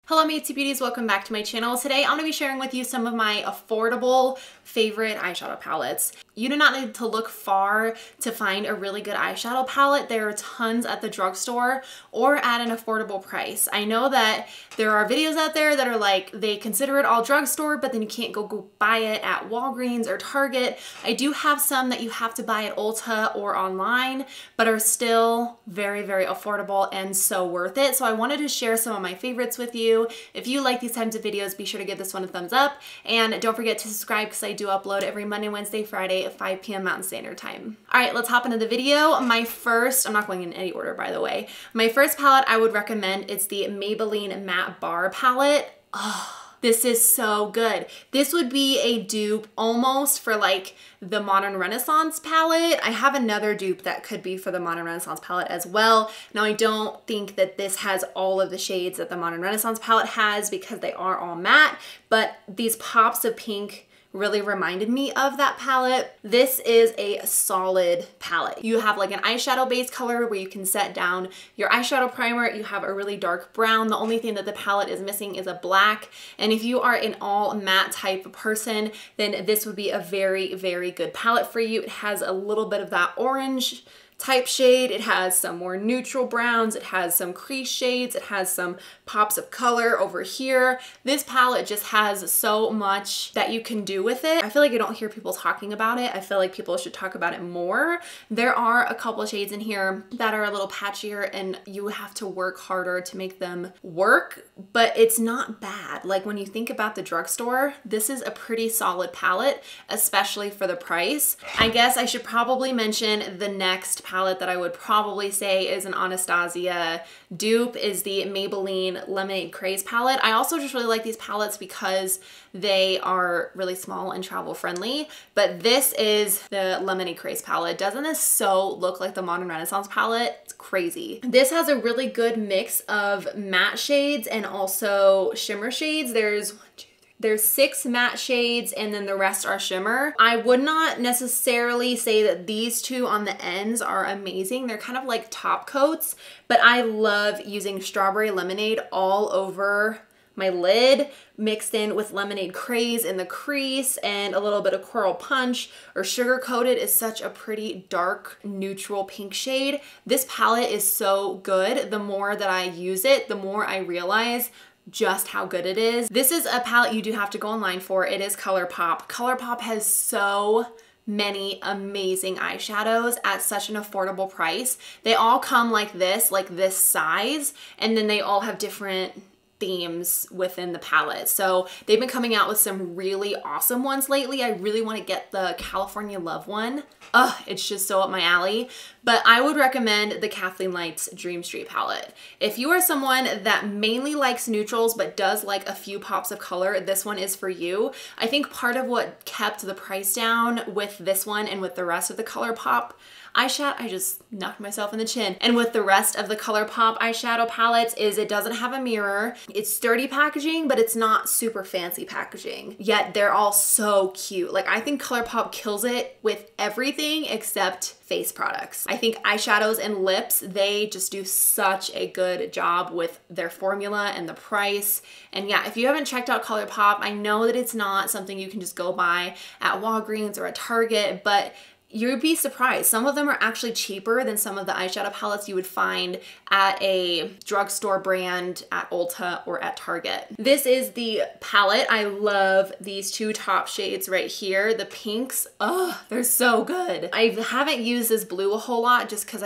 Hello my itsy beauties, welcome back to my channel. Today I'm going to be sharing with you some of my affordable favorite eyeshadow palettes. You do not need to look far to find a really good eyeshadow palette. There are tons at the drugstore or at an affordable price. I know that there are videos out there that are like, they consider it all drugstore, but then you can't go buy it at Walgreens or Target. I do have some that you have to buy at Ulta or online, but are still very, very affordable and so worth it. So I wanted to share some of my favorites with you. If you like these types of videos, be sure to give this one a thumbs up, and don't forget to subscribe because I do upload every Monday, Wednesday, Friday at 5 p.m. Mountain Standard Time. All right, let's hop into the video. My first, I'm not going in any order by the way. My first palette I would recommend is the Maybelline Matte Bar palette. Oh, this is so good. This would be a dupe almost for like the Modern Renaissance palette. I have another dupe that could be for the Modern Renaissance palette as well. Now I don't think that this has all of the shades that the Modern Renaissance palette has because they are all matte, but these pops of pink really reminded me of that palette. This is a solid palette. You have like an eyeshadow base color where you can set down your eyeshadow primer. You have a really dark brown. The only thing that the palette is missing is a black. And if you are an all matte type of person, then this would be a very, very good palette for you. It has a little bit of that orange type shade. It has some more neutral browns. It has some crease shades. It has some pops of color over here. This palette just has so much that you can do with it. I feel like I don't hear people talking about it. I feel like people should talk about it more. There are a couple of shades in here that are a little patchier and you have to work harder to make them work, but it's not bad. Like when you think about the drugstore, this is a pretty solid palette, especially for the price. I guess I should probably mention the next palette that I would probably say is an Anastasia dupe is the Maybelline Lemonade Craze palette. I also just really like these palettes because they are really small and travel friendly, but this is the Lemonade Craze palette. Doesn't this so look like the Modern Renaissance palette? It's crazy. This has a really good mix of matte shades and also shimmer shades. There's 6 matte shades and then the rest are shimmer. I would not necessarily say that these two on the ends are amazing. They're kind of like top coats, but I love using Strawberry Lemonade all over my lid, mixed in with Lemonade Craze in the crease and a little bit of Coral Punch or Sugar Coated is such a pretty dark neutral pink shade. This palette is so good. The more that I use it, the more I realize just how good it is. This is a palette you do have to go online for. It is ColourPop. ColourPop has so many amazing eyeshadows at such an affordable price. They all come like this size, and then they all have different themes within the palette. So they've been coming out with some really awesome ones lately. I really want to get the California Love one. Ugh, it's just so up my alley. But I would recommend the KathleenLights Dream Street palette. If you are someone that mainly likes neutrals but does like a few pops of color, this one is for you. I think part of what kept the price down with this one and with the rest of the ColourPop eyeshadow, I just knocked myself in the chin. And with the rest of the ColourPop eyeshadow palettes is it doesn't have a mirror. It's sturdy packaging, but it's not super fancy packaging. Yet they're all so cute. Like I think ColourPop kills it with everything except face products. I think eyeshadows and lips, they just do such a good job with their formula and the price. And yeah, if you haven't checked out ColourPop, I know that it's not something you can just go buy at Walgreens or at Target, but you'd be surprised. Some of them are actually cheaper than some of the eyeshadow palettes you would find at a drugstore brand at Ulta or at Target. This is the palette. I love these two top shades right here. The pinks, oh, they're so good. I haven't used this blue a whole lot just because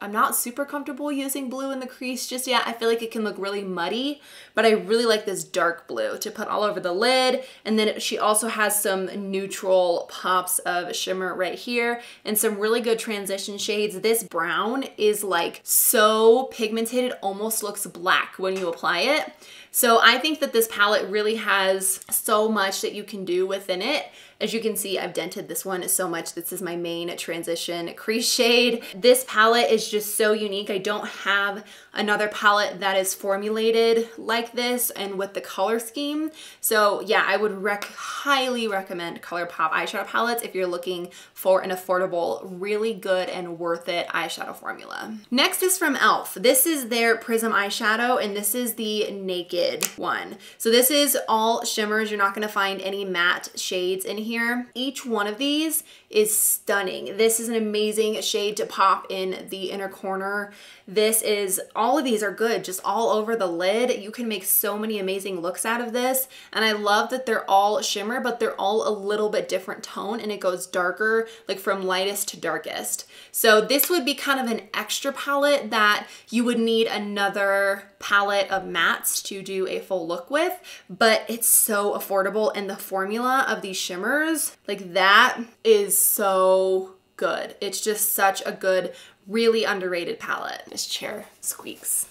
I'm not super comfortable using blue in the crease just yet. I feel like it can look really muddy, but I really like this dark blue to put all over the lid. And then she also has some neutral pops of shimmer right here and some really good transition shades. This brown is like so pigmented, it almost looks black when you apply it. So I think that this palette really has so much that you can do within it, As you can see, I've dented this one so much. This is my main transition crease shade. This palette is just so unique. I don't have another palette that is formulated like this and with the color scheme. So yeah, I would highly recommend ColourPop eyeshadow palettes if you're looking for an affordable, really good and worth it eyeshadow formula. Next is from e.l.f. This is their Prism eyeshadow, and this is the Naked one. So this is all shimmers. You're not gonna find any matte shades in here. Each one of these is stunning. This is an amazing shade to pop in the inner corner. All of these are good, just all over the lid. You can make so many amazing looks out of this. And I love that they're all shimmer, but they're all a little bit different tone, and it goes darker, like from lightest to darkest. So this would be kind of an extra palette that you would need another palette of mattes to do a full look with, but it's so affordable, and the formula of these shimmers, like that is so good. It's just such a good, really underrated palette. This chair squeaks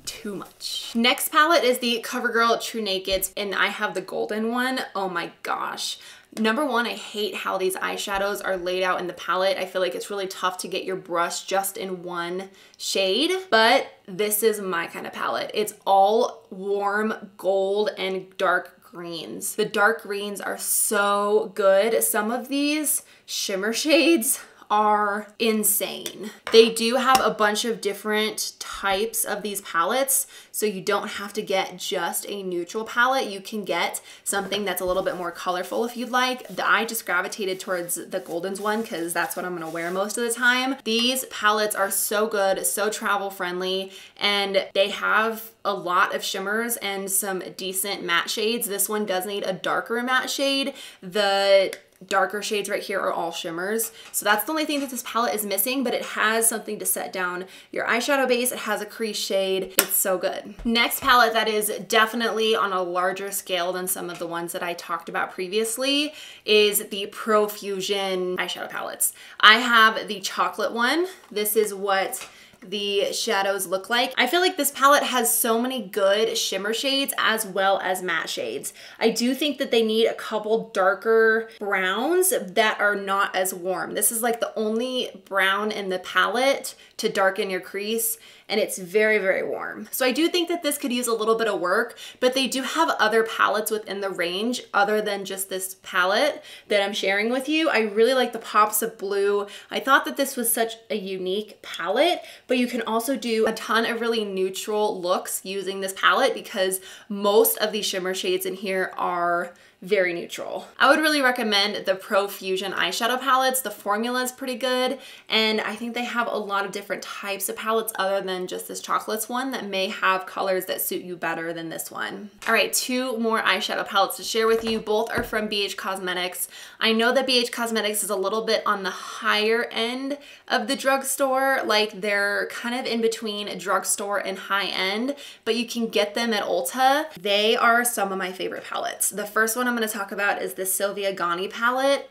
too much. Next palette is the CoverGirl TruNaked, and I have the golden one. Oh my gosh. Number one, I hate how these eyeshadows are laid out in the palette. I feel like it's really tough to get your brush just in one shade, but this is my kind of palette. It's all warm gold and dark greens. The dark greens are so good. Some of these shimmer shades are insane. They do have a bunch of different types of these palettes, so you don't have to get just a neutral palette. You can get something that's a little bit more colorful if you'd like. I just gravitated towards the Goldens one because that's what I'm gonna wear most of the time. These palettes are so good, so travel friendly, and they have a lot of shimmers and some decent matte shades. This one does need a darker matte shade. The darker shades right here are all shimmers. So that's the only thing that this palette is missing, but it has something to set down your eyeshadow base. It has a crease shade. It's so good. Next palette that is definitely on a larger scale than some of the ones that I talked about previously is the Profusion eyeshadow palettes. I have the chocolate one. This is what the shadows look like. I feel like this palette has so many good shimmer shades as well as matte shades. I do think that they need a couple darker browns that are not as warm. This is like the only brown in the palette to darken your crease, and it's very, very warm. So I do think that this could use a little bit of work, but they do have other palettes within the range other than just this palette that I'm sharing with you. I really like the pops of blue. I thought that this was such a unique palette, but you can also do a ton of really neutral looks using this palette because most of these shimmer shades in here are very neutral. I would really recommend the Profusion eyeshadow palettes. The formula is pretty good, and I think they have a lot of different types of palettes other than just this chocolates one that may have colors that suit you better than this one. All right, two more eyeshadow palettes to share with you. Both are from BH Cosmetics. I know that BH Cosmetics is a little bit on the higher end of the drugstore, like they're kind of in between drugstore and high end, but you can get them at Ulta. They are some of my favorite palettes. The first one I'm going to talk about is the Sylvia Gani palette.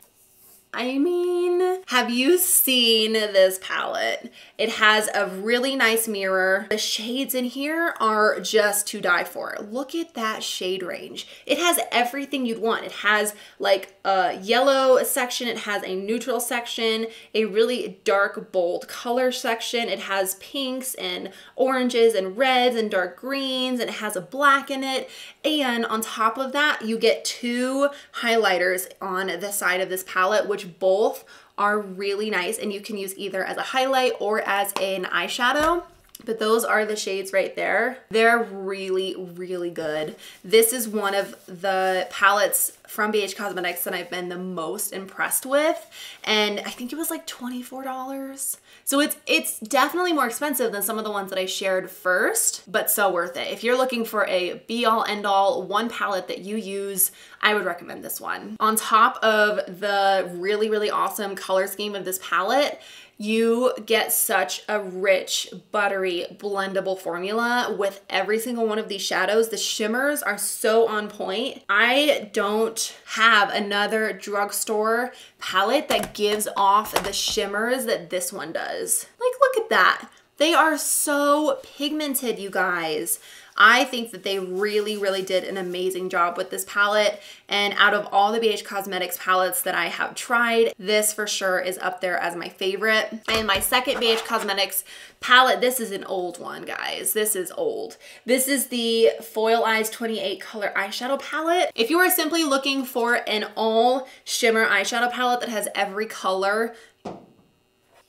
I mean, have you seen this palette? It has a really nice mirror. The shades in here are just to die for. Look at that shade range. It has everything you'd want. It has like a yellow section. It has a neutral section, a really dark, bold color section. It has pinks and oranges and reds and dark greens, and it has a black in it. And on top of that, you get two highlighters on the side of this palette, which both are really nice, and you can use either as a highlight or as an eyeshadow. But those are the shades right there. They're really, really good. This is one of the palettes from BH Cosmetics that I've been the most impressed with. And I think it was like $24. So it's definitely more expensive than some of the ones that I shared first, but so worth it. If you're looking for a be-all, end-all, one palette that you use, I would recommend this one. On top of the really, really awesome color scheme of this palette, you get such a rich, buttery, blendable formula with every single one of these shadows. The shimmers are so on point. I don't have another drugstore palette that gives off the shimmers that this one does. Like, look at that. They are so pigmented, you guys. I think that they really did an amazing job with this palette. And out of all the BH Cosmetics palettes that I have tried, this for sure is up there as my favorite. And my second BH Cosmetics palette, this is an old one, guys. This is old. This is the Foil Eyes 28 color eyeshadow palette. If you are simply looking for an all shimmer eyeshadow palette that has every color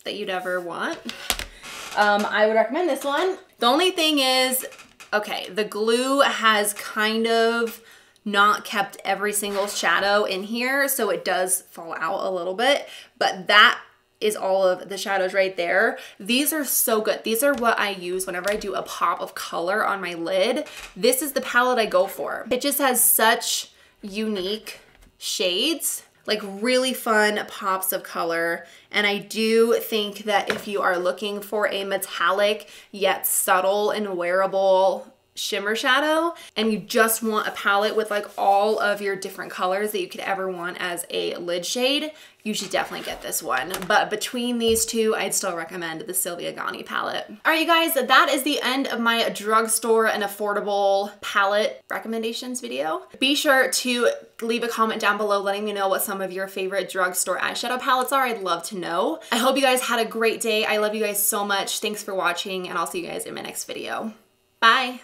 that you'd ever want, I would recommend this one. The only thing is, okay, the glue has kind of not kept every single shadow in here, so it does fall out a little bit, but that is all of the shadows right there. These are so good. These are what I use whenever I do a pop of color on my lid. This is the palette I go for. It just has such unique shades, like really fun pops of color. And I do think that if you are looking for a metallic yet subtle and wearable shimmer shadow, and you just want a palette with like all of your different colors that you could ever want as a lid shade, you should definitely get this one. But between these two, I'd still recommend the Sylvia Gani palette. All right, you guys, that is the end of my drugstore and affordable palette recommendations video. Be sure to leave a comment down below letting me know what some of your favorite drugstore eyeshadow palettes are. I'd love to know. I hope you guys had a great day. I love you guys so much. Thanks for watching, and I'll see you guys in my next video. Bye.